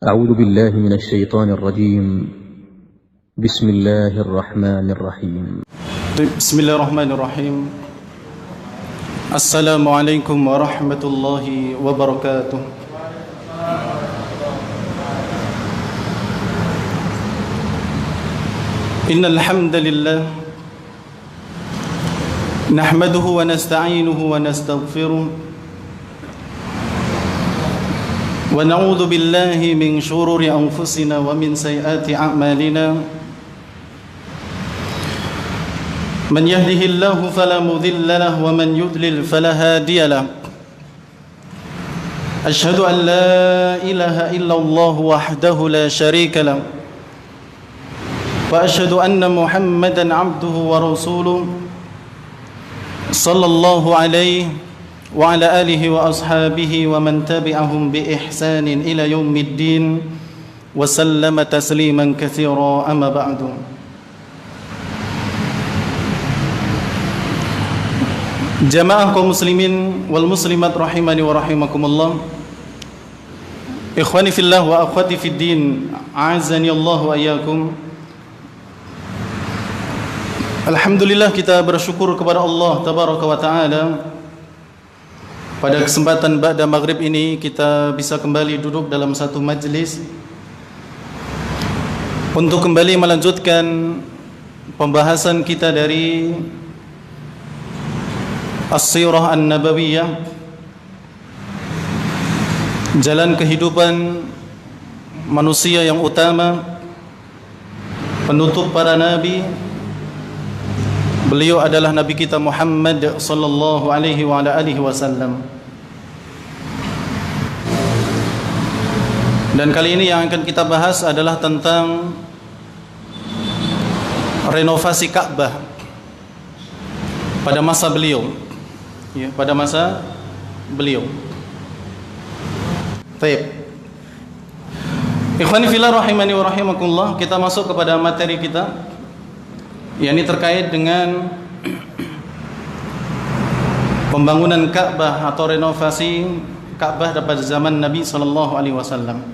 أعوذ بالله من الشيطان الرجيم. بسم الله الرحمن الرحيم. بسم الله الرحمن الرحيم. السلام عليكم ورحمة الله وبركاته. إن الحمد لله نحمده ونستعينه ونستغفره ونعوذ بالله من شرور أنفسنا ومن سيئات أعمالنا. من يهده الله فلا مضل له ومن يضلل فلا هادي له. أشهد أن لا إله إلا الله وحده لا شريك له وأشهد أن محمدا عبده ورسوله صلى الله عليه وعلى آله وأصحابه ومن تبعهم بإحسان إلى يوم الدين وسلم تسليما كثيرا. أما بعد، jamaah kaum muslimin wal muslimat rahimani wa rahimakumullah, ikhwani fillah wa akhwati fid din, a'azzani Allah wa iyyakum. Alhamdulillah, kita bersyukur kepada Allah tabaraka wa taala. Pada kesempatan ba'da maghrib ini kita bisa kembali duduk dalam satu majlis untuk kembali melanjutkan pembahasan kita dari As-Sirah An-Nabawiyah, jalan kehidupan manusia yang utama, penutup para nabi. Beliau adalah Nabi kita Muhammad sallallahu alaihi wa ala alihi wasallam. Dan kali ini yang akan kita bahas adalah tentang renovasi Ka'bah pada masa beliau. Ya, pada masa beliau. Baik. Ikhwani fillah rahimani wa rahimakumullah, kita masuk kepada materi kita, yakni terkait dengan pembangunan Ka'bah atau renovasi Ka'bah pada zaman Nabi sallallahu alaihi wasallam.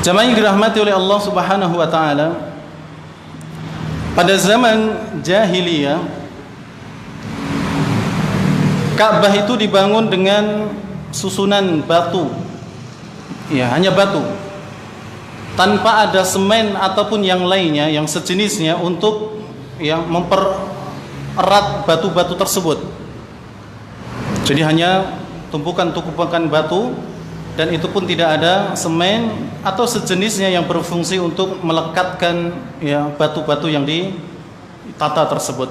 Jamaah yang dirahmati oleh Allah Subhanahu wa taala, pada zaman jahiliyah Ka'bah itu dibangun dengan susunan batu. Ya, hanya batu. Tanpa ada semen ataupun yang lainnya yang sejenisnya untuk yang mempererat batu-batu tersebut. Jadi hanya tumpukan-tumpukan batu, dan itu pun tidak ada semen atau sejenisnya yang berfungsi untuk melekatkan ya batu-batu yang ditata tersebut.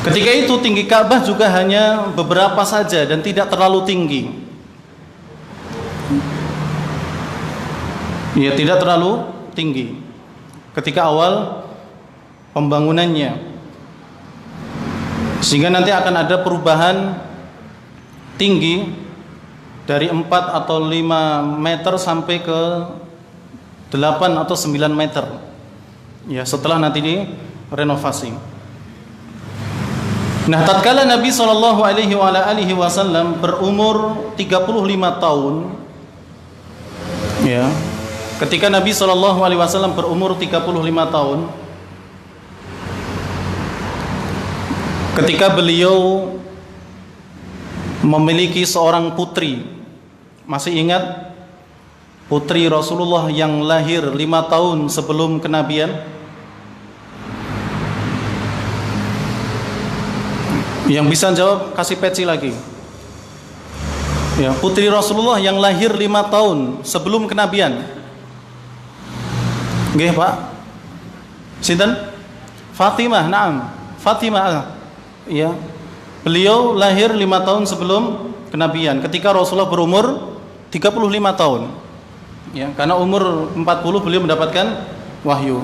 Ketika itu tinggi Ka'bah juga hanya beberapa saja dan tidak terlalu tinggi. Ya, tidak terlalu tinggi ketika awal pembangunannya. Sehingga nanti akan ada perubahan tinggi dari 4 atau 5 meter sampai ke 8 atau 9 meter. Ya, setelah nanti direnovasi. Nah, tatkala Nabi sallallahu alaihi wasallam berumur 35 tahun, ya. Ketika Nabi sallallahu alaihi wasallam berumur 35 tahun, ketika beliau memiliki seorang putri. Masih ingat putri Rasulullah yang lahir 5 tahun sebelum kenabian? Yang bisa jawab kasih peci lagi. Ya, putri Rasulullah yang lahir 5 tahun sebelum kenabian. Nggih, Pak. Sinten? Fatimah, na'am. Fatimah. Ya. Beliau lahir 5 tahun sebelum kenabian, ketika Rasulullah berumur 35 tahun. Ya, karena umur 40 beliau mendapatkan wahyu.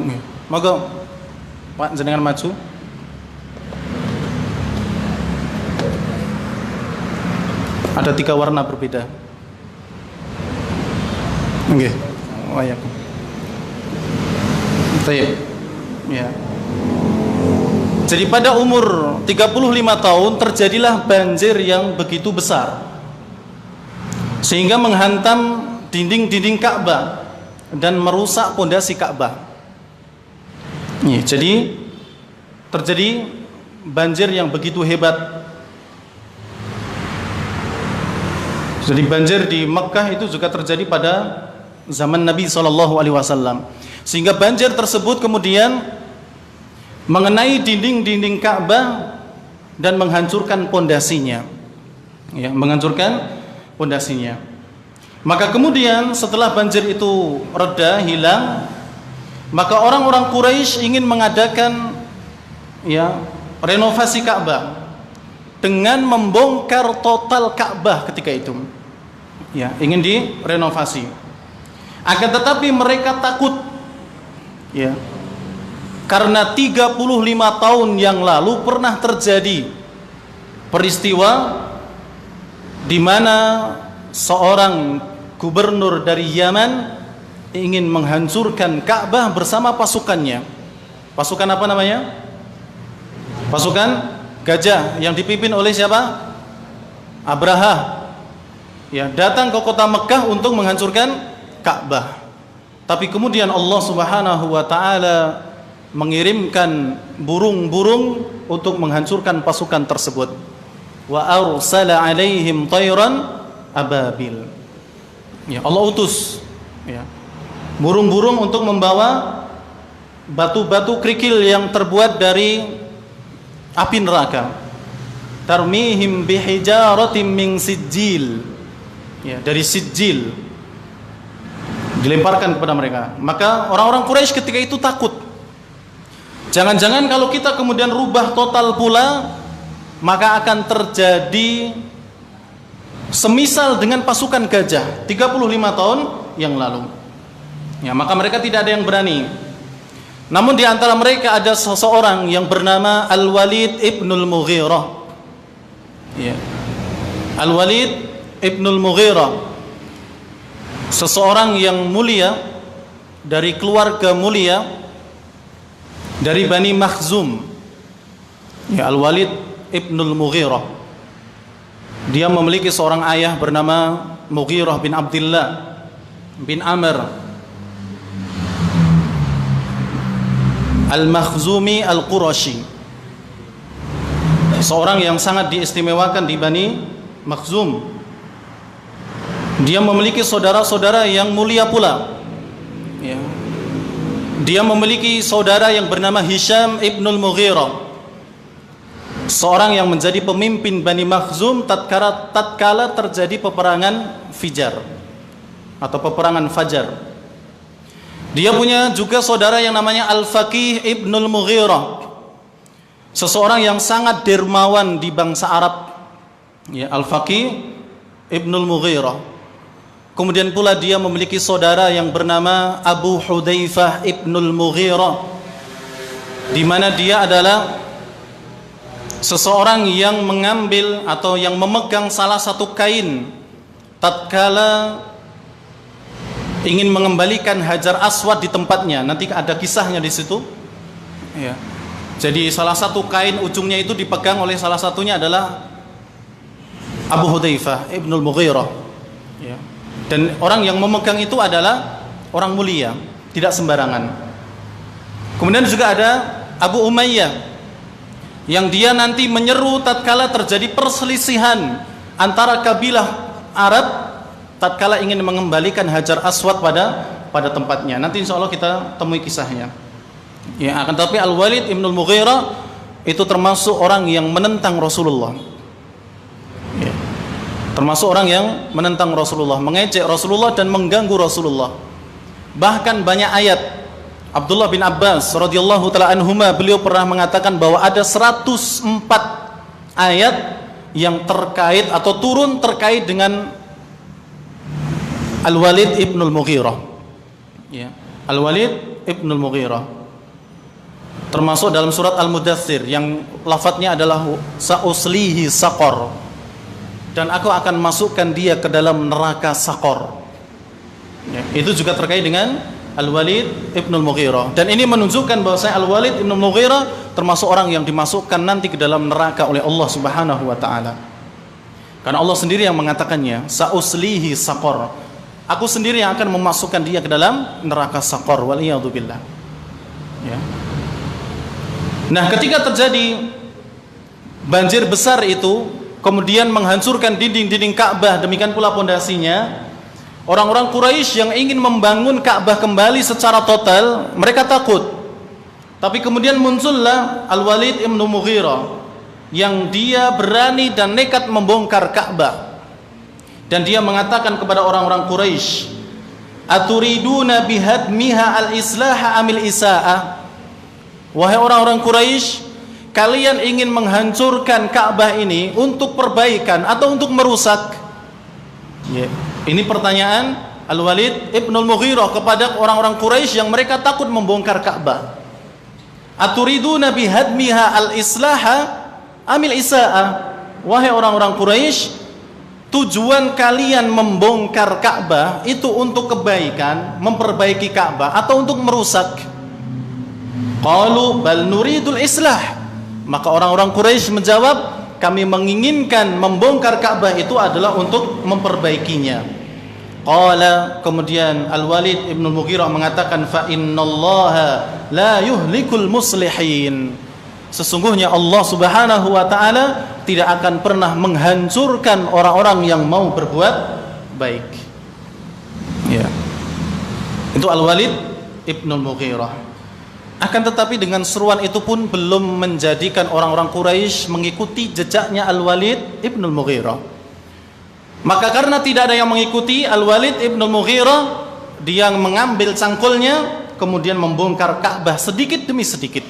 Monggo Pak jenengan maju. Ada 3 warna berbeda. Nggih. Waalaikum. Baik. Ya. Jadi pada umur 35 tahun terjadilah banjir yang begitu besar sehingga menghantam dinding-dinding Ka'bah dan merusak pondasi Ka'bah. Ya, jadi terjadi banjir yang begitu hebat. Jadi banjir di Mekkah itu juga terjadi pada zaman Nabi SAW. Sehingga banjir tersebut kemudian mengenai dinding-dinding Ka'bah dan menghancurkan pondasinya. Ya, menghancurkan pondasinya. Maka kemudian setelah banjir itu reda, hilang, maka orang-orang Quraisy ingin mengadakan ya renovasi Ka'bah dengan membongkar total Ka'bah ketika itu. Ya, ingin direnovasi. Akan tetapi mereka takut, ya, karena 35 tahun yang lalu pernah terjadi peristiwa di mana seorang gubernur dari Yaman ingin menghancurkan Ka'bah bersama pasukannya. Pasukan apa namanya? Pasukan gajah yang dipimpin oleh siapa? Abraha. Ya, datang ke kota Mekkah untuk menghancurkan Ka'bah. Tapi kemudian Allah Subhanahu wa taala mengirimkan burung-burung untuk menghancurkan pasukan tersebut. Wa arsala alaihim tayran ababil. Ya, Allah utus ya burung-burung untuk membawa batu-batu kerikil yang terbuat dari api neraka. Tarmihim bihijaratin min sijil. Ya, dari sijil dilemparkan kepada mereka. Maka orang-orang Quraisy ketika itu takut. Jangan-jangan kalau kita kemudian rubah total pula, maka akan terjadi semisal dengan pasukan gajah 35 tahun yang lalu. Ya, maka mereka tidak ada yang berani. Namun di antara mereka ada seseorang yang bernama Al-Walid ibnul Mughirah. Ya. Al-Walid ibnul Mughirah, seseorang yang mulia dari keluarga mulia dari Bani Makhzum. Ya, Al-Walid ibnul Mughirah. Dia memiliki seorang ayah bernama Mughirah bin Abdullah bin Amr Al-Makhzumi Al-Qurashi, seorang yang sangat diistimewakan di Bani Makhzum. Dia memiliki saudara-saudara yang mulia pula. Ya. Dia memiliki saudara yang bernama Hisham ibnul Mughirah, seorang yang menjadi pemimpin Bani Makhzum tatkala terjadi peperangan Fijar atau peperangan Fajar. Dia punya juga saudara yang namanya Al-Faqih ibnul Mughirah, seseorang yang sangat dermawan di bangsa Arab. Ya, Al-Faqih ibnul Mughirah. Kemudian pula dia memiliki saudara yang bernama Abu Hudzaifah ibnul Mughirah, di mana dia adalah seseorang yang mengambil atau yang memegang salah satu kain tatkala ingin mengembalikan Hajar Aswad di tempatnya. Nanti ada kisahnya di situ. Ya. Jadi salah satu kain ujungnya itu dipegang oleh salah satunya adalah Abu Hudzaifah ibnul Mughirah. Ya. Dan orang yang memegang itu adalah orang mulia, tidak sembarangan. Kemudian juga ada Abu Umayyah, yang dia nanti menyeru tatkala terjadi perselisihan antara kabilah Arab tatkala ingin mengembalikan Hajar Aswad pada tempatnya. Nanti insya Allah kita temui kisahnya. Ya, akan tapi Al-Walid ibnul Mughirah itu termasuk orang yang menentang Rasulullah. Ya. Termasuk orang yang menentang Rasulullah, mengejek Rasulullah dan mengganggu Rasulullah. Bahkan banyak ayat. Abdullah bin Abbas radhiyallahu taala anhuma, beliau pernah mengatakan bahwa ada 104 ayat yang terkait atau turun terkait dengan Al-Walid ibnul Mughirah. Ya, Al-Walid ibnul Mughirah. Termasuk dalam surat Al-Mudaththir yang lafadznya adalah sa'uslihi saqar, dan aku akan masukkan dia ke dalam neraka Saqar. Ya, itu juga terkait dengan Al-Walid Ibnul Mughirah. Dan ini menunjukkan bahwasanya Al-Walid Ibnul Mughirah termasuk orang yang dimasukkan nanti ke dalam neraka oleh Allah Subhanahu wa taala. Karena Allah sendiri yang mengatakannya, sa'uslihi saqar. Aku sendiri yang akan memasukkan dia ke dalam neraka saqar, wal iyadu billah. Ya. Nah, ketika terjadi banjir besar itu, kemudian menghancurkan dinding-dinding Ka'bah, demikian pula pondasinya, orang-orang Quraisy yang ingin membangun Ka'bah kembali secara total, mereka takut. Tapi kemudian muncullah Al-Walid Ibn Mughirah yang dia berani dan nekat membongkar Ka'bah. Dan dia mengatakan kepada orang-orang Quraisy, "Aturiduna bihadmiha al-islaha amil isa'ah?" Wahai orang-orang Quraisy, kalian ingin menghancurkan Ka'bah ini untuk perbaikan atau untuk merusak? Ya. Ini pertanyaan Al-Walid Ibnul Mughirah kepada orang-orang Quraisy yang mereka takut membongkar Ka'bah. Aturiduna bihadmiha al-islaha amil isa'ah? Wahai orang-orang Quraisy, tujuan kalian membongkar Ka'bah itu untuk kebaikan, memperbaiki Ka'bah, atau untuk merusak? Qalu bal nuridul islah. Maka orang-orang Quraisy menjawab, kami menginginkan membongkar Ka'bah itu adalah untuk memperbaikinya. Qala, kemudian Al-Walid Ibn Mughirah mengatakan, fa innallaha la yuhlikul muslihin. Sesungguhnya Allah Subhanahu wa taala tidak akan pernah menghancurkan orang-orang yang mau berbuat baik. Ya. Itu Al-Walid Ibn Mughirah. Akan tetapi dengan seruan itu pun belum menjadikan orang-orang Quraisy mengikuti jejaknya Al-Walid Ibnul Mughirah. Maka karena tidak ada yang mengikuti Al-Walid Ibnul Mughirah, dia mengambil cangkulnya kemudian membongkar Ka'bah sedikit demi sedikit.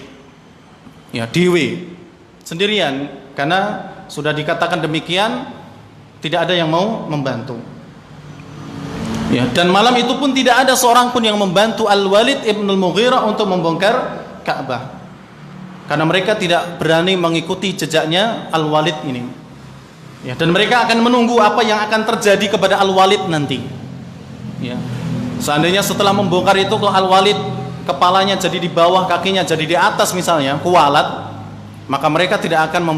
Ya, dewe, sendirian, karena sudah dikatakan demikian tidak ada yang mau membantu. Ya, dan malam itu pun tidak ada seorang pun yang membantu Al-Walid Ibnul Mughirah untuk membongkar Ka'bah, karena mereka tidak berani mengikuti jejaknya Al-Walid ini. Ya, dan mereka akan menunggu apa yang akan terjadi kepada Al-Walid nanti. Ya, seandainya setelah membongkar itu Al-Walid kepalanya jadi di bawah, kakinya jadi di atas misalnya, kualat, maka mereka tidak akan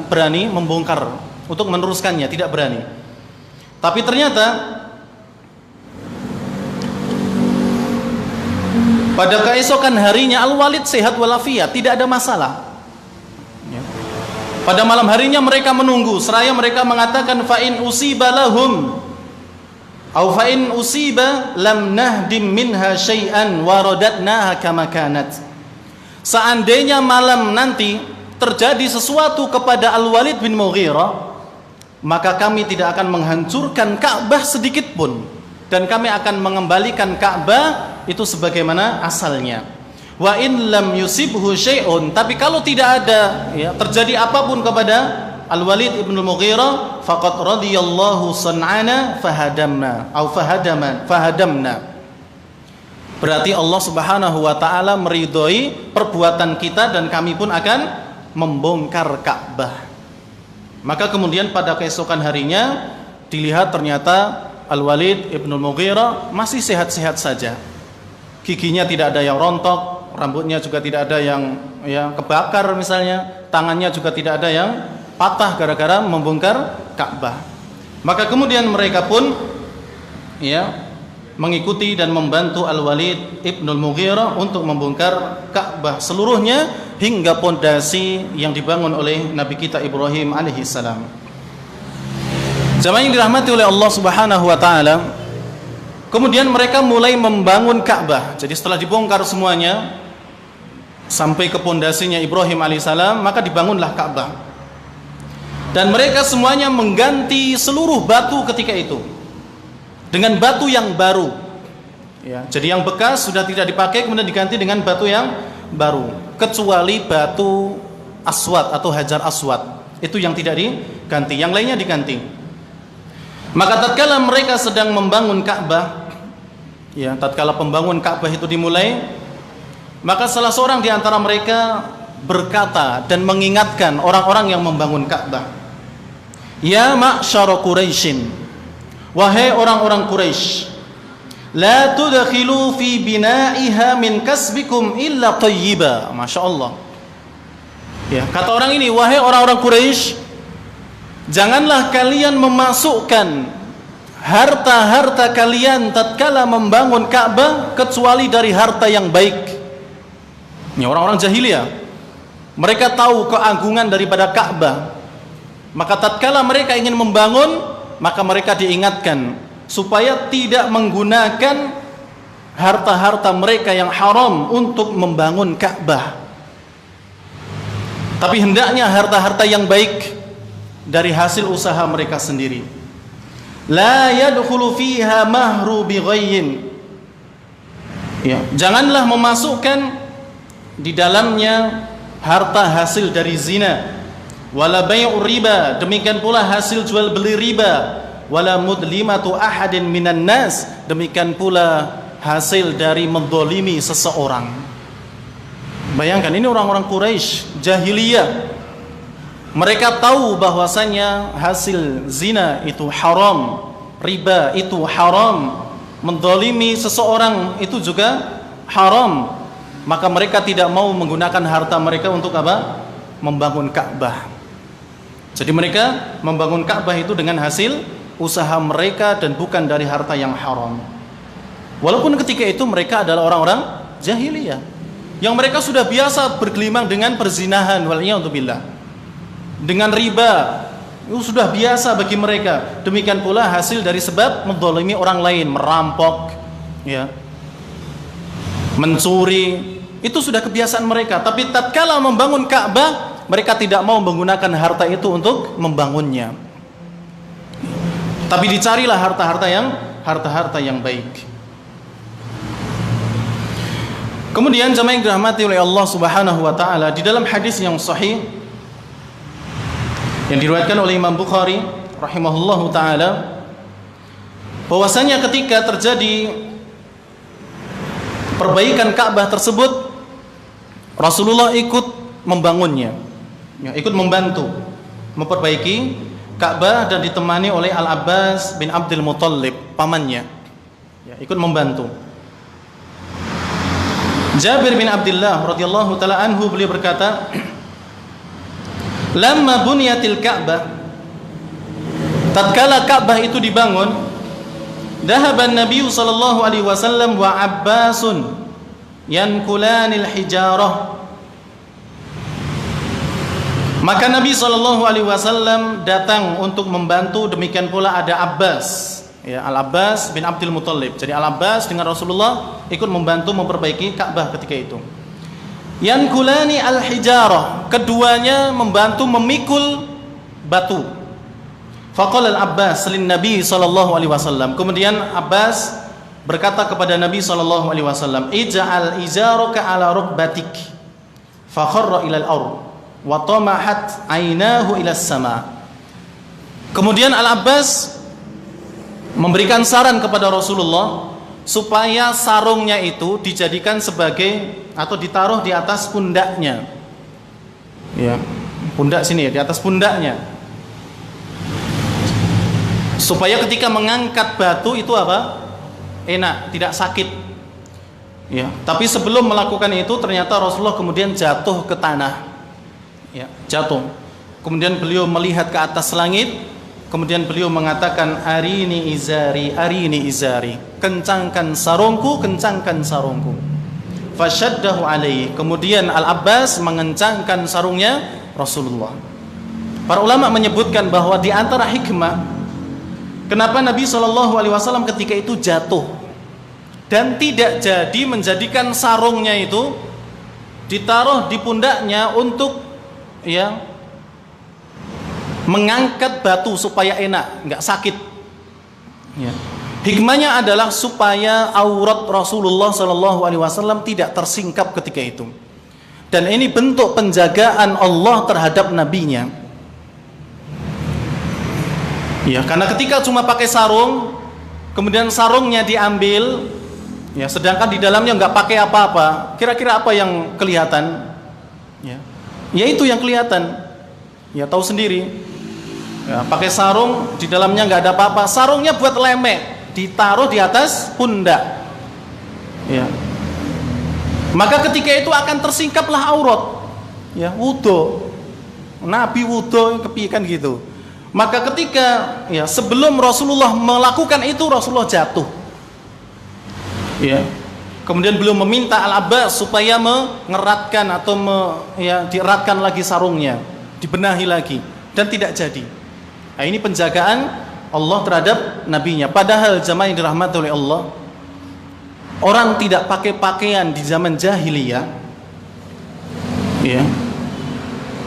berani membongkar untuk meneruskannya, tidak berani. Tapi ternyata pada keesokan harinya Al-Walid sehat walafiat, tidak ada masalah. Ya. Pada malam harinya mereka menunggu, seraya mereka mengatakan, fa in usiba lahum au fa in usiba lam nahdim minha syai'an wa radatnaha kama kanat. Seandainya malam nanti terjadi sesuatu kepada Al-Walid bin Mughirah, maka kami tidak akan menghancurkan Ka'bah sedikit pun, dan kami akan mengembalikan Ka'bah itu sebagaimana asalnya. Wa in lam yusibhu syai'un, tapi kalau tidak ada ya, terjadi apapun kepada Al-Walid Ibn Mughirah, faqad radiyallahu san'ana fahadamna atau fahadamna. Berarti Allah Subhanahu wa taala meridhoi perbuatan kita dan kami pun akan membongkar Ka'bah. Maka kemudian pada keesokan harinya dilihat ternyata Al-Walid Ibn Mughirah masih sehat-sehat saja. Giginya tidak ada yang rontok, rambutnya juga tidak ada yang kebakar misalnya, tangannya juga tidak ada yang patah gara-gara membongkar Ka'bah. Maka kemudian mereka pun mengikuti dan membantu Al-Walid Ibnul Mughirah untuk membongkar Ka'bah seluruhnya hingga pondasi yang dibangun oleh Nabi kita Ibrahim alaihissalam. Jamaah yang dirahmati oleh Allah Subhanahu wa taala, kemudian mereka mulai membangun Ka'bah. Jadi setelah dibongkar semuanya sampai ke pondasinya Ibrahim alaihissalam, maka dibangunlah Ka'bah. Dan mereka semuanya mengganti seluruh batu ketika itu dengan batu yang baru. Ya, jadi yang bekas sudah tidak dipakai, kemudian diganti dengan batu yang baru, kecuali batu aswad atau hajar aswad. Itu yang tidak diganti, yang lainnya diganti. Maka tatkala mereka sedang membangun Ka'bah, ya, tatkala pembangunan Ka'bah itu dimulai, maka salah seorang di antara mereka berkata dan mengingatkan orang-orang yang membangun Ka'bah, "Ya ma'syara Quraisyin, wahai orang-orang Quraisy, La tudkhilu fi bina'iha min kasbikum illa thayyiba. Masya Allah. Ya, kata orang ini, wahai orang-orang Quraisy, janganlah kalian memasukkan harta-harta kalian tatkala membangun Ka'bah kecuali dari harta yang baik. Ini orang-orang jahiliyah. Mereka tahu keagungan daripada Ka'bah. Maka tatkala mereka ingin membangun, maka mereka diingatkan supaya tidak menggunakan harta-harta mereka yang haram untuk membangun Ka'bah. Tapi hendaknya harta-harta yang baik dari hasil usaha mereka sendiri. La yadkhulu fiha mahru bighayyin. Ya, janganlah memasukkan di dalamnya harta hasil dari zina, wala bai'ur riba, demikian pula hasil jual beli riba, wala mudlimatu ahadin minan nas, demikian pula hasil dari mendolimi seseorang. Bayangkan, ini orang-orang Quraisy jahiliyah. Mereka tahu bahwasanya hasil zina itu haram, riba itu haram, mendolimi seseorang itu juga haram. Maka mereka tidak mau menggunakan harta mereka untuk apa? Membangun Ka'bah. Jadi mereka membangun Ka'bah itu dengan hasil usaha mereka dan bukan dari harta yang haram. Walaupun ketika itu mereka adalah orang-orang jahiliyah yang mereka sudah biasa bergelimang dengan perzinahan, waliyadzubillah, dengan riba, itu sudah biasa bagi mereka. Demikian pula hasil dari sebab menzalimi orang lain, merampok, ya, mencuri, itu sudah kebiasaan mereka. Tapi tatkala membangun Ka'bah, mereka tidak mau menggunakan harta itu untuk membangunnya. Tapi dicarilah harta-harta yang baik. Kemudian jemaah yang dirahmati oleh Allah Subhanahu wa taala, di dalam hadis yang sahih yang diriwayatkan oleh Imam Bukhari rahimahullahu taala, bahwasanya ketika terjadi perbaikan Ka'bah tersebut, Rasulullah ikut membangunnya, ya, ikut membantu memperbaiki Ka'bah dan ditemani oleh Al-Abbas bin Abdul Muttalib, pamannya, ya, ikut membantu. Jabir bin Abdullah radhiyallahu taala anhu, beliau berkata, lamma bunyatil Ka'bah, tatkala Ka'bah itu dibangun, dhahaban Nabi sallallahu alaihi wasallam wa Abbasun yankulanil hijarah. Maka Nabi sallallahu alaihi wasallam datang untuk membantu, demikian pula ada Abbas, ya, Al-Abbas bin Abdul Muttalib. Jadi Al-Abbas dengan Rasulullah ikut membantu memperbaiki Ka'bah ketika itu. Yankulani al-hijarah, keduanya membantu memikul batu. Faqala Al-Abbas lin Nabi sallallahu alaihi wasallam, kemudian Abbas berkata kepada Nabi sallallahu alaihi wasallam, ij'al izaraka ala rukbatik fa kharra ila al-ard wa tamahat aynahu ila as-sama. Kemudian Al-Abbas memberikan saran kepada Rasulullah supaya sarungnya itu dijadikan sebagai atau ditaruh di atas pundaknya, ya, pundak sini, ya, di atas pundaknya, supaya ketika mengangkat batu itu apa? Enak, tidak sakit, ya. Tapi sebelum melakukan itu ternyata Rasulullah kemudian jatuh ke tanah, ya, jatuh. Kemudian beliau melihat ke atas langit, kemudian beliau mengatakan, arini izari, kencangkan sarungku, kencangkan sarungku. Fasyaddahu alaihi, kemudian Al-Abbas mengencangkan sarungnya Rasulullah. Para ulama menyebutkan bahwa di antara hikmah kenapa Nabi SAW ketika itu jatuh dan tidak jadi menjadikan sarungnya itu ditaruh di pundaknya untuk, ya, mengangkat batu supaya enak, nggak sakit, ya. Hikmahnya adalah supaya aurat Rasulullah SAW tidak tersingkap ketika itu. Dan ini bentuk penjagaan Allah terhadap nabinya, ya, karena ketika cuma pakai sarung, kemudian sarungnya diambil, ya, sedangkan di dalamnya nggak pakai apa-apa, kira-kira apa yang kelihatan? Ya itu yang kelihatan, ya, tahu sendiri. Ya, pakai sarung di dalamnya nggak ada apa-apa, sarungnya buat lemek, ditaruh di atas pundak. Ya. Maka ketika itu akan tersingkaplah aurat. Ya, wudu. Nabi wudu kepikan gitu. Maka ketika sebelum Rasulullah melakukan itu, Rasulullah jatuh. Ya. Kemudian beliau meminta Al-Abbas supaya mengeratkan atau dieratkan lagi sarungnya, dibenahi lagi, dan tidak jadi. Nah, ini penjagaan Allah terhadap nabinya. Padahal zaman yang dirahmati oleh Allah, orang tidak pakai pakaian di zaman jahiliyah,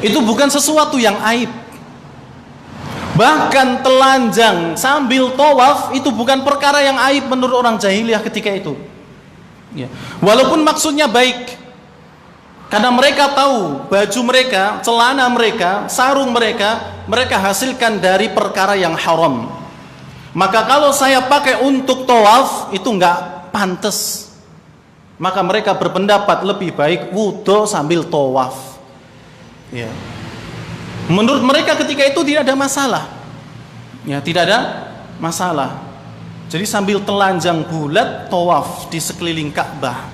itu bukan sesuatu yang aib. Bahkan telanjang sambil tawaf itu bukan perkara yang aib menurut orang jahiliyah ketika itu. Walaupun maksudnya baik, karena mereka tahu baju mereka, celana mereka, sarung mereka hasilkan dari perkara yang haram. Maka kalau saya pakai untuk tawaf itu enggak pantas. Maka mereka berpendapat lebih baik wudu sambil tawaf. Menurut mereka ketika itu tidak ada masalah. Tidak ada masalah. Jadi sambil telanjang bulat tawaf di sekeliling Ka'bah.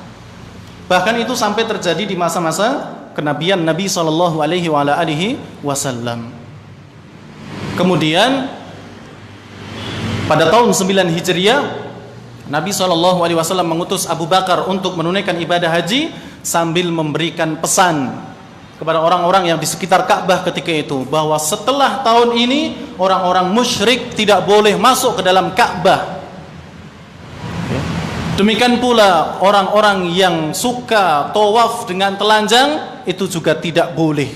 Bahkan itu sampai terjadi di masa-masa kenabian Nabi sallallahu alaihi wasallam. Kemudian pada tahun 9 Hijriah, Nabi sallallahu alaihi wasallam mengutus Abu Bakar untuk menunaikan ibadah haji sambil memberikan pesan kepada orang-orang yang di sekitar Ka'bah ketika itu, bahwa setelah tahun ini orang-orang musyrik tidak boleh masuk ke dalam Ka'bah. Demikian pula orang-orang yang suka tawaf dengan telanjang itu juga tidak boleh.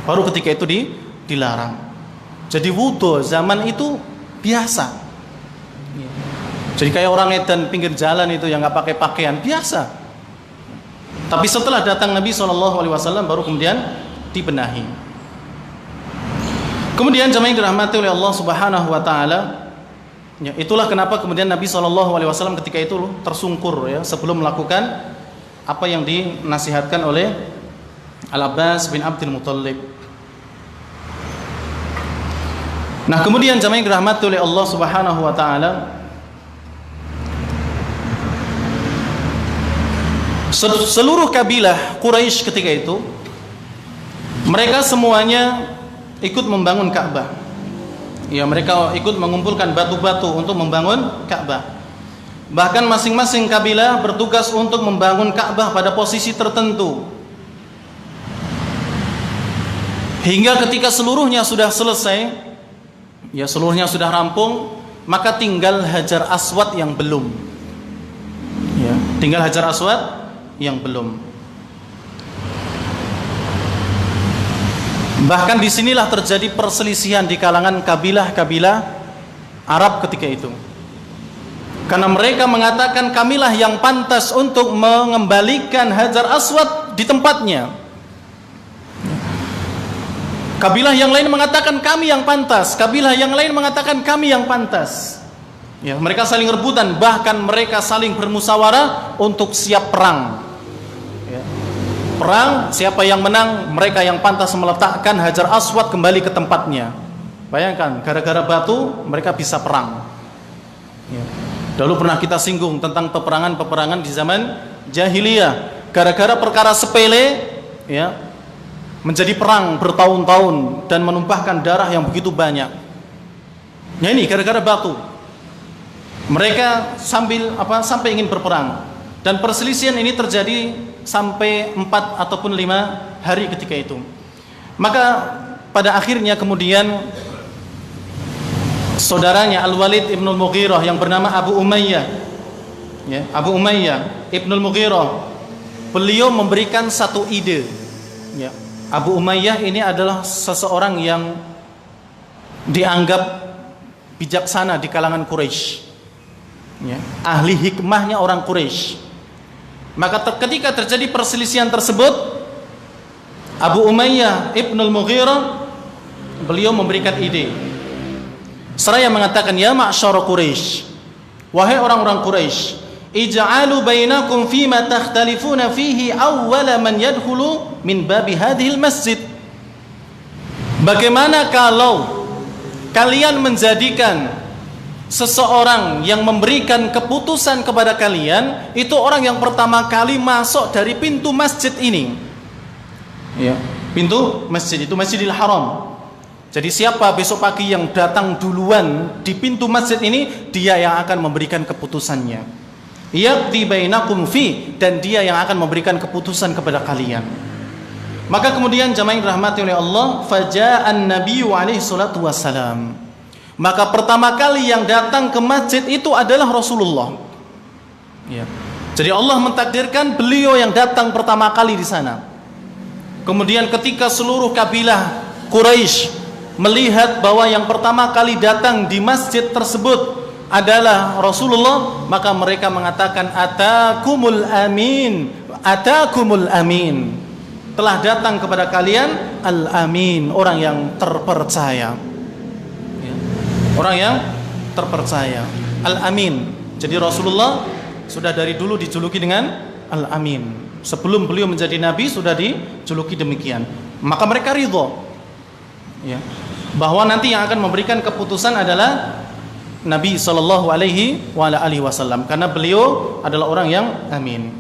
Baru ketika itu dilarang. Jadi wudu zaman itu biasa. Jadi kayak orang edan pinggir jalan itu yang nggak pakai pakaian biasa. Tapi setelah datang Nabi SAW baru kemudian dibenahi. Kemudian jemaah yang dirahmati oleh Allah Subhanahu Wa Taala. Itulah kenapa kemudian Nabi SAW ketika itu tersungkur sebelum melakukan apa yang dinasihatkan oleh Al-Abbas bin Abdul Muttalib. Nah, kemudian jemaah yang dirahmati oleh Allah Subhanahu Wa Taala, seluruh kabilah Quraisy ketika itu mereka semuanya ikut membangun Ka'bah. Mereka ikut mengumpulkan batu-batu untuk membangun Ka'bah. Bahkan masing-masing kabilah bertugas untuk membangun Ka'bah pada posisi tertentu. Hingga ketika seluruhnya sudah selesai, seluruhnya sudah rampung, maka tinggal Hajar Aswad yang belum. Tinggal Hajar Aswad yang belum. Bahkan disinilah terjadi perselisihan di kalangan kabilah-kabilah Arab ketika itu. Karena mereka mengatakan kamilah yang pantas untuk mengembalikan Hajar Aswad di tempatnya. Kabilah yang lain mengatakan kami yang pantas. Kabilah yang lain mengatakan kami yang pantas. Mereka saling rebutan, bahkan mereka saling bermusyawarah untuk siap perang. Perang, siapa yang menang, mereka yang pantas meletakkan Hajar Aswad kembali ke tempatnya. Bayangkan, gara-gara batu mereka bisa perang. Dulu pernah kita singgung tentang peperangan-peperangan di zaman jahiliyah. Gara-gara perkara sepele, menjadi perang bertahun-tahun dan menumpahkan darah yang begitu banyak. Ini gara-gara batu. Mereka sampai ingin berperang. Dan perselisihan ini terjadi sampai 4 ataupun 5 hari ketika itu. Maka pada akhirnya kemudian saudaranya Al-Walid ibn Al-Mughirah yang bernama Abu Umayyah, Abu Umayyah ibn Al-Mughirah, beliau memberikan satu ide. Abu Umayyah ini adalah seseorang yang dianggap bijaksana di kalangan Quraisy. Ahli hikmahnya orang Quraisy. Maka ketika terjadi perselisihan tersebut, Abu Umayyah ibn Al-Mughirah beliau memberikan ide. Seraya mengatakan, ya ma'syara Quraisy, wahai orang-orang Quraisy, ij'alu bainakum fima takhtalifuna fihi awwala man yadkhulu min babi hadhil masjid. Bagaimana kalau kalian menjadikan seseorang yang memberikan keputusan kepada kalian itu orang yang pertama kali masuk dari pintu masjid ini. Ya, pintu masjid itu Masjidil Haram. Jadi siapa besok pagi yang datang duluan di pintu masjid ini, dia yang akan memberikan keputusannya. Yaqdi bainakum fi, dan dia yang akan memberikan keputusan kepada kalian. Maka kemudian jamaah yang dirahmati oleh Allah, faja'an nabiyyu alaihi salatu wassalam. Maka pertama kali yang datang ke masjid itu adalah Rasulullah. Ya. Jadi Allah mentakdirkan beliau yang datang pertama kali di sana. Kemudian ketika seluruh kabilah Quraisy melihat bahwa yang pertama kali datang di masjid tersebut adalah Rasulullah, maka mereka mengatakan atakumul amin, atakumul amin. Telah datang kepada kalian al-amin, orang yang terpercaya. Orang yang terpercaya, Al-Amin. Jadi Rasulullah sudah dari dulu dijuluki dengan Al-Amin. Sebelum beliau menjadi Nabi sudah dijuluki demikian. Maka mereka ridho, ya, bahwa nanti yang akan memberikan keputusan adalah Nabi SAW, karena beliau adalah orang yang amin.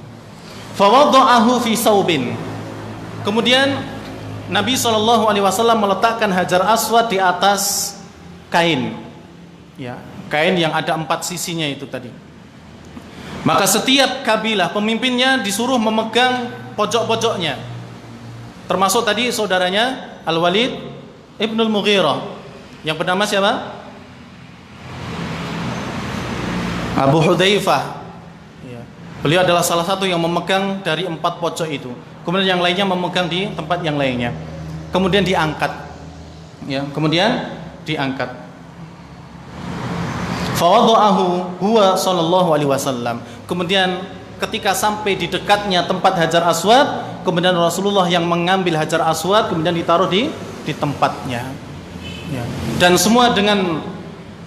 Fawadha'ahu fi saubin. Kemudian Nabi SAW meletakkan Hajar Aswad di atas kain. Ya, kain yang ada 4 sisinya itu tadi. Maka setiap kabilah pemimpinnya disuruh memegang pojok-pojoknya. Termasuk tadi saudaranya Al-Walid Ibnul Mughirah yang bernama siapa? Abu Hudzaifah. Ya. Beliau adalah salah satu yang memegang dari 4 pojok itu. Kemudian yang lainnya memegang di tempat yang lainnya. Kemudian diangkat. Ya, kemudian diangkat. Fawadha'ahu huwa sallallahu alaihi wasallam. Kemudian ketika sampai di dekatnya tempat Hajar Aswad, kemudian Rasulullah yang mengambil Hajar Aswad kemudian ditaruh di tempatnya. Ya. Dan semua dengan,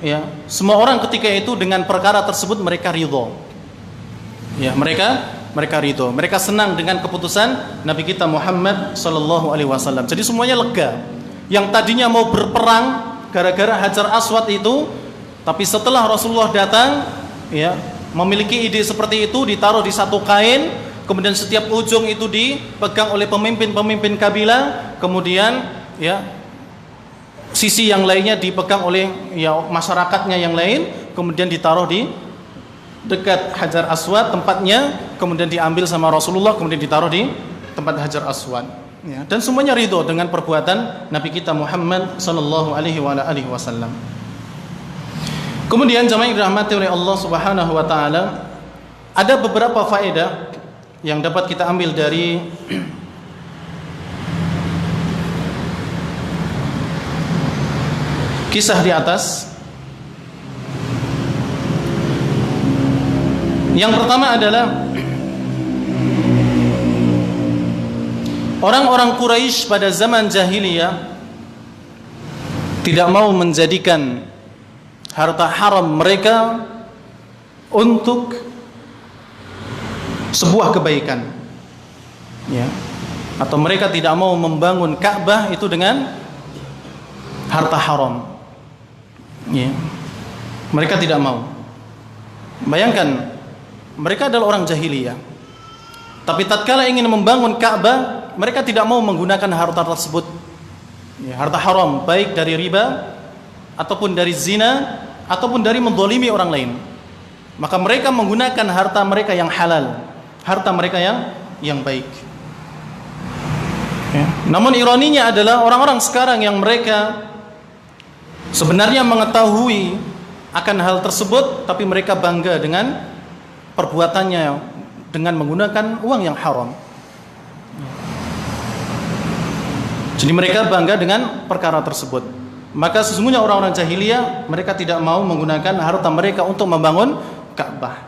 ya, semua orang ketika itu dengan perkara tersebut mereka ridho. Ya, mereka ridho. Mereka senang dengan keputusan Nabi kita Muhammad sallallahu alaihi wasallam. Jadi semuanya lega. Yang tadinya mau berperang gara-gara Hajar Aswad itu, tapi setelah Rasulullah datang, ya, memiliki ide seperti itu, ditaruh di satu kain, kemudian setiap ujung itu dipegang oleh pemimpin-pemimpin kabilah, kemudian, ya, sisi yang lainnya dipegang oleh, ya, masyarakatnya yang lain, kemudian ditaruh di dekat Hajar Aswad tempatnya, kemudian diambil sama Rasulullah, kemudian ditaruh di tempat Hajar Aswad. Ya, dan semuanya ridho dengan perbuatan Nabi kita Muhammad sallallahu alaihi wasallam. Kemudian jamaah yang dirahmati oleh Allah Subhanahu wa taala, ada beberapa faedah yang dapat kita ambil dari kisah di atas. Yang pertama adalah orang-orang Quraisy pada zaman jahiliyah tidak mau menjadikan harta haram mereka untuk sebuah kebaikan, ya, atau mereka tidak mau membangun Ka'bah itu dengan harta haram, ya, mereka tidak mau. Bayangkan, mereka adalah orang jahiliyah, tapi tatkala ingin membangun Ka'bah, mereka tidak mau menggunakan harta tersebut, ya, harta haram, baik dari riba ataupun dari zina ataupun dari menzalimi orang lain. Maka mereka menggunakan harta mereka yang halal, harta mereka yang baik, ya. Namun ironinya adalah orang-orang sekarang yang mereka sebenarnya mengetahui akan hal tersebut, tapi mereka bangga dengan perbuatannya dengan menggunakan uang yang haram. Jadi mereka bangga dengan perkara tersebut. Maka sesungguhnya orang-orang jahiliyah mereka tidak mau menggunakan harta mereka untuk membangun Ka'bah.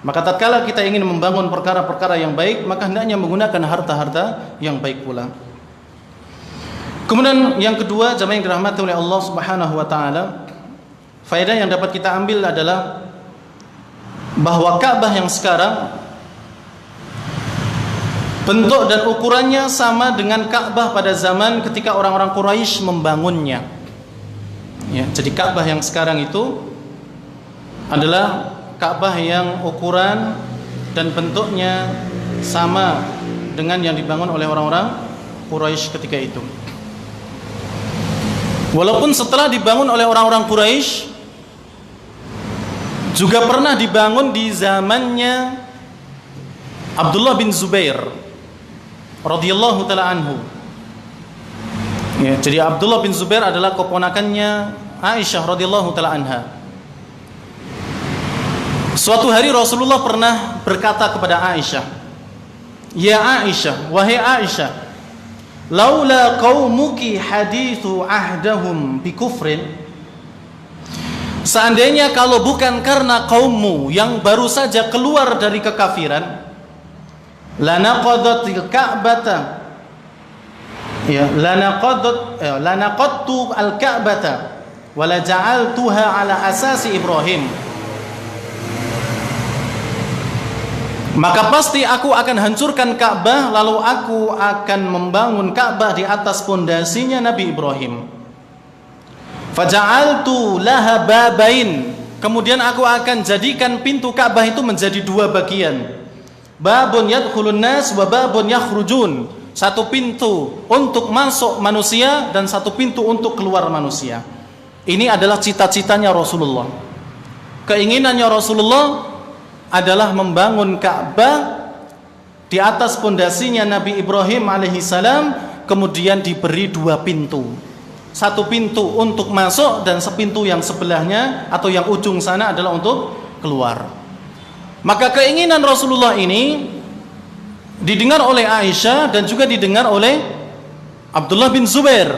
Maka tatkala kita ingin membangun perkara-perkara yang baik, maka hendaknya menggunakan harta-harta yang baik pula. Kemudian yang kedua, jamaah yang dirahmati oleh Allah Subhanahu wa taala, faedah yang dapat kita ambil adalah bahwa Ka'bah yang sekarang bentuk dan ukurannya sama dengan Ka'bah pada zaman ketika orang-orang Quraisy membangunnya. Ya, jadi Ka'bah yang sekarang itu adalah Ka'bah yang ukuran dan bentuknya sama dengan yang dibangun oleh orang-orang Quraisy ketika itu. Walaupun setelah dibangun oleh orang-orang Quraisy juga pernah dibangun di zamannya Abdullah bin Zubair radhiyallahu taala anhu. Ya, jadi Abdullah bin Zubair adalah keponakannya Aisyah radhiyallahu taala anha. Suatu hari Rasulullah pernah berkata kepada Aisyah, "Ya Aisyah, wahai Aisyah, laula qaumuki hadithu ahdahum bi kufrin." Seandainya kalau bukan karena kaummu yang baru saja keluar dari kekafiran, lanaqadatil ka'bata, ya, lanaqadtu al-ka'bata wa la ja'altuha ala asasi Ibrahim. Maka pasti aku akan hancurkan Ka'bah, lalu aku akan membangun Ka'bah di atas pondasinya Nabi Ibrahim. Faja'altu laha babain, kemudian aku akan jadikan pintu Ka'bah itu menjadi dua bagian. Babun yadkhulun nas wa babun yakhrujun. Satu pintu untuk masuk manusia dan satu pintu untuk keluar manusia. Ini adalah cita-citanya Rasulullah. Keinginannya Rasulullah adalah membangun Ka'bah di atas pondasinya Nabi Ibrahim alaihissalam, kemudian diberi dua pintu. Satu pintu untuk masuk dan sepintu yang sebelahnya atau yang ujung sana adalah untuk keluar. Maka keinginan Rasulullah ini didengar oleh Aisyah dan juga didengar oleh Abdullah bin Zubair.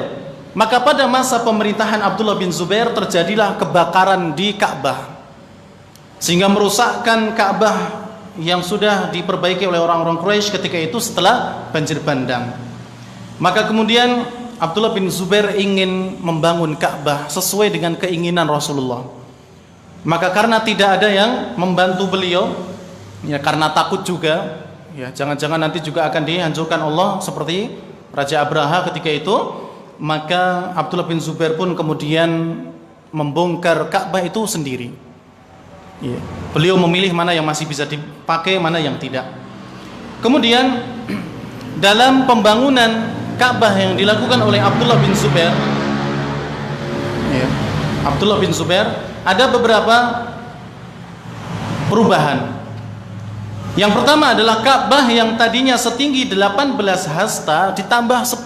Maka pada masa pemerintahan Abdullah bin Zubair terjadilah kebakaran di Ka'bah, sehingga merusakkan Ka'bah yang sudah diperbaiki oleh orang-orang Quraisy ketika itu setelah banjir bandang. Maka kemudian Abdullah bin Zubair ingin membangun Ka'bah sesuai dengan keinginan Rasulullah. Maka karena tidak ada yang membantu beliau, ya karena takut juga, ya jangan-jangan nanti juga akan dihancurkan Allah seperti Raja Abraha ketika itu, maka Abdullah bin Zubair pun kemudian membongkar Ka'bah itu sendiri. Ya, beliau memilih mana yang masih bisa dipakai, mana yang tidak. Kemudian dalam pembangunan Ka'bah yang dilakukan oleh Abdullah bin Zubair, ya, Abdullah bin Zubair, ada beberapa perubahan. Yang pertama adalah Ka'bah yang tadinya setinggi 18 hasta ditambah 10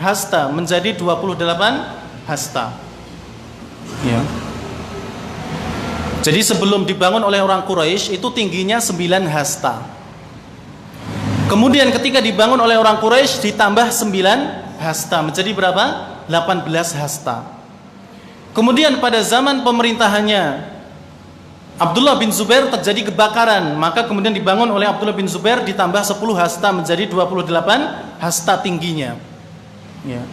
hasta menjadi 28 hasta. Ya. Jadi sebelum dibangun oleh orang Quraisy itu tingginya 9 hasta. Kemudian ketika dibangun oleh orang Quraisy ditambah 9 hasta menjadi berapa? 18 hasta. Kemudian pada zaman pemerintahannya Abdullah bin Zubair terjadi kebakaran, maka kemudian dibangun oleh Abdullah bin Zubair ditambah 10 hasta menjadi 28 hasta tingginya. Ya.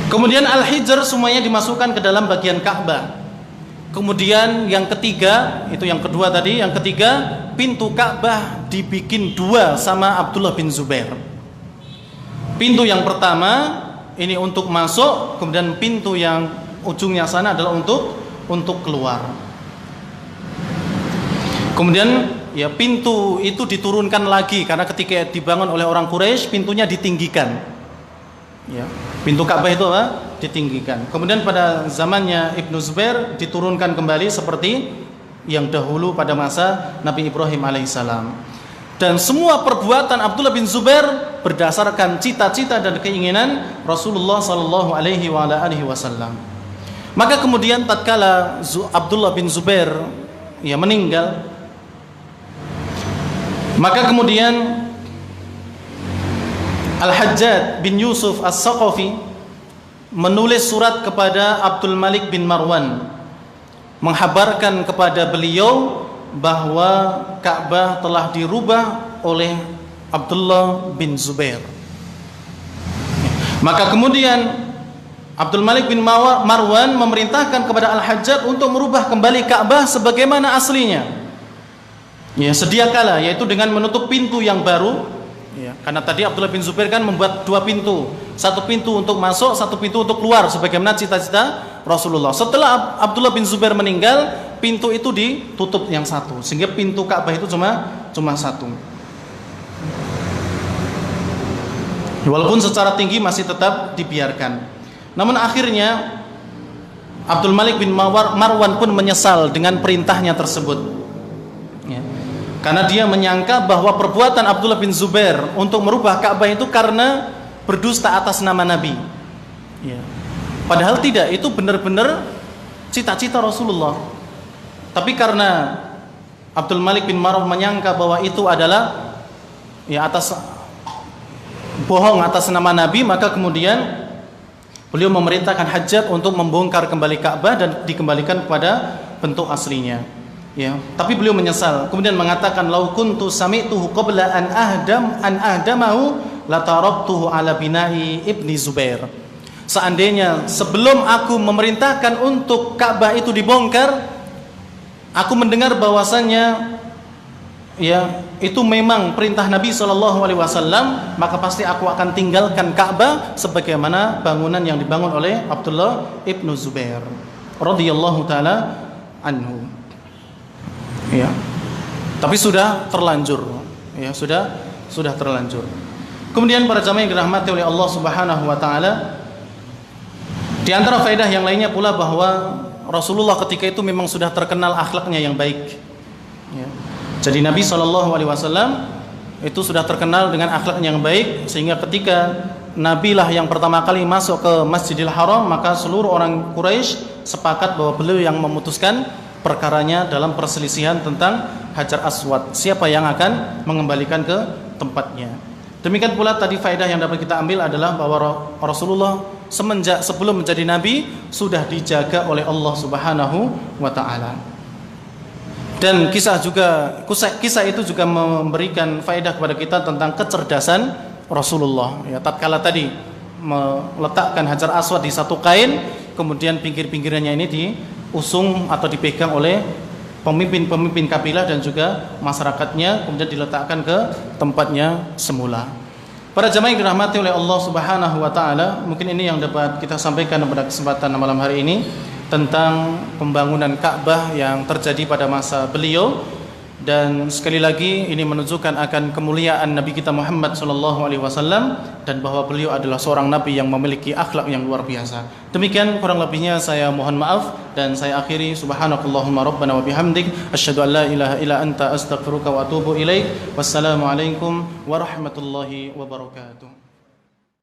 Kemudian Al-Hijr semuanya dimasukkan ke dalam bagian Ka'bah. Kemudian yang ketiga, itu yang kedua tadi, yang ketiga pintu Ka'bah dibikin dua sama Abdullah bin Zubair. Pintu yang pertama ini untuk masuk, kemudian pintu yang ujungnya sana adalah untuk keluar. Kemudian ya pintu itu diturunkan lagi karena ketika dibangun oleh orang Quraisy pintunya ditinggikan. Ya, pintu Ka'bah itu apa? Ditinggikan. Kemudian pada zamannya Ibnu Zubair diturunkan kembali seperti yang dahulu pada masa Nabi Ibrahim alaihissalam. Dan semua perbuatan Abdullah bin Zubair berdasarkan cita-cita dan keinginan Rasulullah sallallahu alaihi wasallam. Maka kemudian tatkala Abdullah bin Zubair ya meninggal, maka kemudian Al-Hajjaj bin Yusuf As-Saqafi menulis surat kepada Abdul Malik bin Marwan, menghabarkan kepada beliau bahwa Ka'bah telah dirubah oleh Abdullah bin Zubair. Maka kemudian Abdul Malik bin Marwan memerintahkan kepada Al-Hajjaj untuk merubah kembali Ka'bah sebagaimana aslinya. Ya, sedia kala, yaitu dengan menutup pintu yang baru. Ya, karena tadi Abdullah bin Zubair kan membuat dua pintu. satu pintu untuk masuk, satu pintu untuk keluar, sebagaimana cita-cita Rasulullah. Setelah Abdullah bin Zubair meninggal, pintu itu ditutup yang satu, sehingga pintu Ka'bah itu cuma satu. Walaupun secara tinggi masih tetap dibiarkan. Namun akhirnya Abdul Malik bin Marwan pun menyesal dengan perintahnya tersebut, ya. Karena dia menyangka bahwa perbuatan Abdullah bin Zubair untuk merubah Ka'bah itu karena berdusta atas nama Nabi, ya. Padahal tidak, itu benar-benar cita-cita Rasulullah. Tapi karena Abdul Malik bin Marwan menyangka bahwa itu adalah ya atas bohong atas nama Nabi, maka kemudian beliau memerintahkan Hajjaj untuk membongkar kembali Ka'bah dan dikembalikan kepada bentuk aslinya, ya. Tapi beliau menyesal, kemudian mengatakan, "Lau kuntu sami'tuhu qabla an ahdamahu la taraktuhu ala bina'i ibni Zubair." Seandainya sebelum aku memerintahkan untuk Ka'bah itu dibongkar, aku mendengar bahwasannya ya itu memang perintah Nabi SAW, maka pasti aku akan tinggalkan Ka'bah sebagaimana bangunan yang dibangun oleh Abdullah ibnu Zubair radhiyallahu taala anhu, ya. Tapi sudah terlanjur, ya, sudah terlanjur. Kemudian para jamaah yang dirahmati oleh Allah Subhanahu wa taala, di antara faedah yang lainnya pula bahwa Rasulullah ketika itu memang sudah terkenal akhlaknya yang baik, ya. Jadi Nabi SAW itu sudah terkenal dengan akhlaknya yang baik, sehingga ketika Nabi lah yang pertama kali masuk ke Masjidil Haram, maka seluruh orang Quraisy sepakat bahwa beliau yang memutuskan perkaranya dalam perselisihan tentang Hajar Aswad, siapa yang akan mengembalikan ke tempatnya. Demikian pula tadi faedah yang dapat kita ambil adalah bahwa Rasulullah semenjak sebelum menjadi Nabi sudah dijaga oleh Allah Subhanahu wa taala. Dan kisah itu juga memberikan faedah kepada kita tentang kecerdasan Rasulullah, ya. Tatkala tadi meletakkan Hajar Aswad di satu kain, kemudian pinggir-pinggirannya ini diusung atau dipegang oleh pemimpin-pemimpin kabilah dan juga masyarakatnya, kemudian diletakkan ke tempatnya semula. Para jamaah yang dirahmati oleh Allah Subhanahu wa taala, mungkin ini yang dapat kita sampaikan pada kesempatan malam hari ini tentang pembangunan Ka'bah yang terjadi pada masa beliau. Dan sekali lagi ini menunjukkan akan kemuliaan Nabi kita Muhammad SAW, dan bahwa beliau adalah seorang Nabi yang memiliki akhlak yang luar biasa. Demikian kurang lebihnya saya mohon maaf, dan saya akhiri subhanakallahumma rabbana wa bihamdik asyhadu an la ilaha illa anta astaghfiruka wa atubu ilaik. Wassalamualaikum warahmatullahi wabarakatuh.